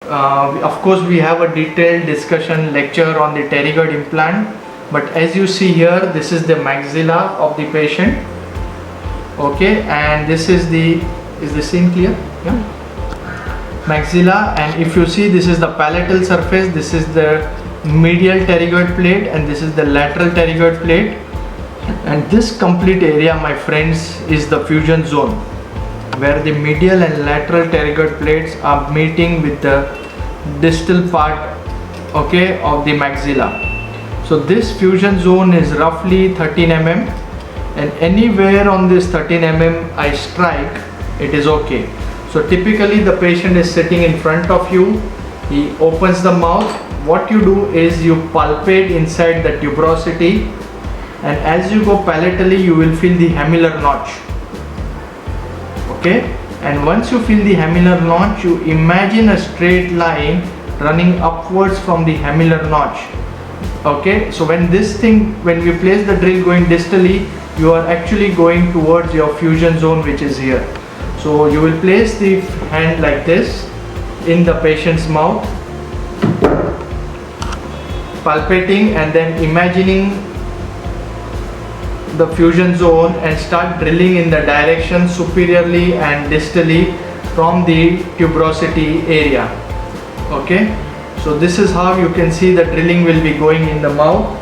Of course, we have a detailed discussion lecture on the pterygoid implant, but as you see here, this is the maxilla of the patient. Okay, and this is the scene clear? Yeah. Maxilla, and if you see, this is the palatal surface, this is the medial pterygoid plate, and this is the lateral pterygoid plate, and this complete area, my friends, is the fusion zone, where the medial and lateral pterygoid plates are meeting with the distal part, okay, of the maxilla. So this fusion zone is roughly 13 mm, and anywhere on this 13 mm I strike, it is okay. So typically the patient is sitting in front of you, he opens the mouth. What you do is you palpate inside the tuberosity, and as you go palatally you will feel the hamular notch. Okay, and once you feel the hamular notch, you imagine a straight line running upwards from the hamular notch. Okay, so when we place the drill going distally, you are actually going towards your fusion zone, which is here. So you will place the hand like this in the patient's mouth, palpating and then imagining the fusion zone, and start drilling in the direction superiorly and distally from the tuberosity area. Okay, so this is how you can see the drilling will be going in the mouth.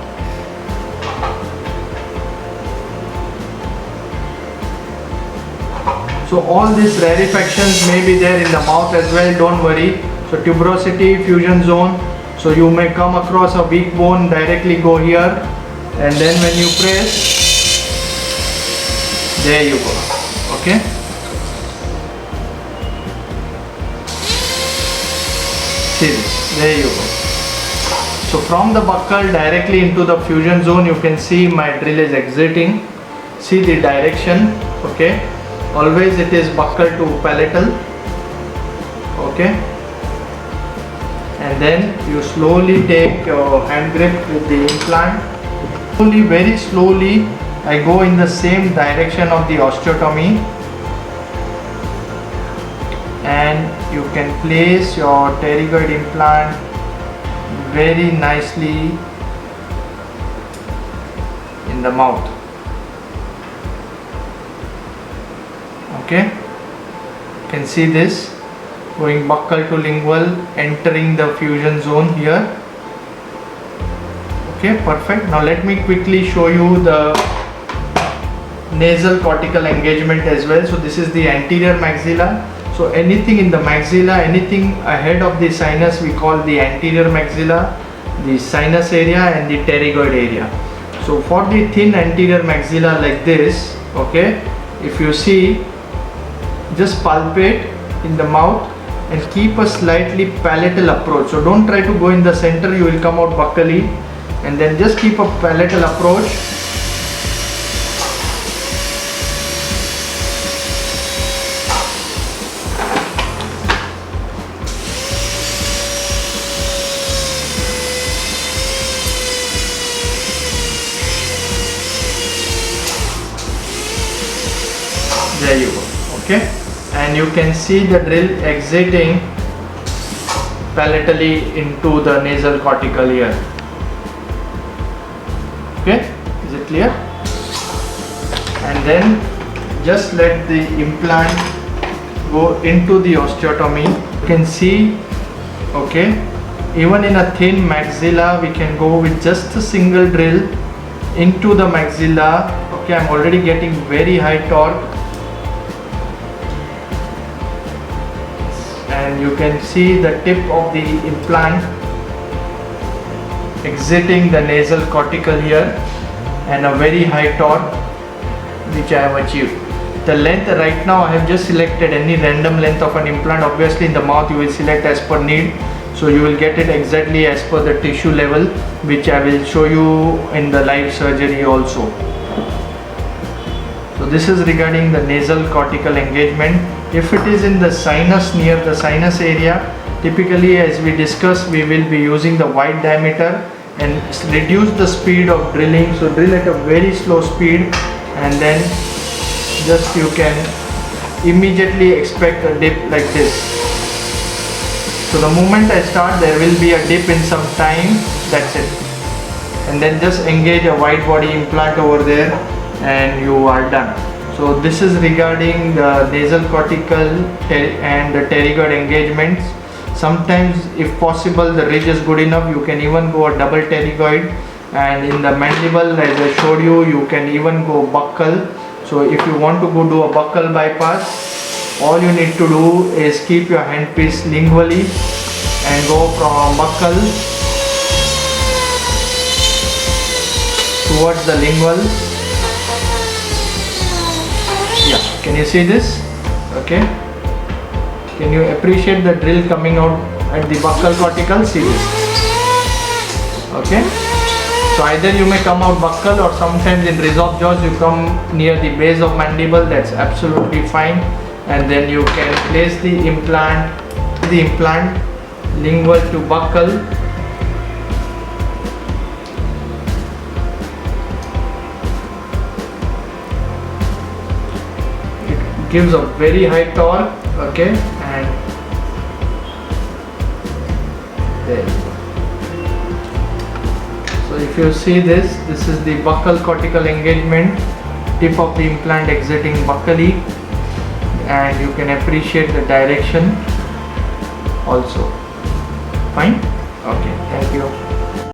So all these rarefactions may be there in the mouth as well, don't worry. So tuberosity, fusion zone, so you may come across a weak bone, directly go here, and then when you press, there you go. Okay, see this, there you go. So from the buccal directly into the fusion zone, you can see my drill is exiting. See the direction. Okay, always it is buccal to palatal. Okay, and then you slowly take your hand grip with the implant. Slowly, very slowly, I go in the same direction of the osteotomy, and you can place your pterygoid implant very nicely in the mouth. Okay, you can see this going buccal to lingual, entering the fusion zone here. Okay, perfect. Now let me quickly show you the nasal cortical engagement as well. So this is the anterior maxilla. So anything in the maxilla, anything ahead of the sinus, we call the anterior maxilla, the sinus area and the pterygoid area. So for the thin anterior maxilla like this, okay, if you see, just palpate in the mouth and keep a slightly palatal approach. So don't try to go in the center, you will come out buccally, and then just keep a palatal approach. There you go. Okay, and you can see the drill exiting palatally into the nasal cortical here. Okay, is it clear? And then just let the implant go into the osteotomy. You can see, okay, even in a thin maxilla we can go with just a single drill into the maxilla. Okay, I'm already getting very high torque, and you can see the tip of the implant exiting the nasal cortical here, and a very high torque which I have achieved. The length right now, I have just selected any random length of an implant. Obviously in the mouth you will select as per need, so you will get it exactly as per the tissue level, which I will show you in the live surgery also. So this is regarding the nasal cortical engagement. If it is in the sinus, near the sinus area, typically as we discussed, we will be using the wide diameter and reduce the speed of drilling. So drill at a very slow speed, and then just you can immediately expect a dip like this. So So the moment I start, there will be a dip in some time, that's it. And then just engage a wide body implant over there and you are done. So this is regarding the nasal cortical and the pterygoid engagements. Sometimes if possible the ridge is good enough, you can even go a double pterygoid, and in the mandible, as I showed you, you can even go buccal. So if you want to go do a buccal bypass, all you need to do is keep your handpiece lingually and go from buccal towards the lingual. Yeah, can you see this? Okay, can you appreciate the drill coming out at the buccal cortical? See this. Okay, so either you may come out buccal, or sometimes in resorb jaws you come near the base of mandible. That's absolutely fine. And then you can place the implant lingual to buccal. It gives a very high torque. Okay, and there you go. So if you see this is the buccal cortical engagement, tip of the implant exiting buccally, and you can appreciate the direction also. Fine. Okay, thank you.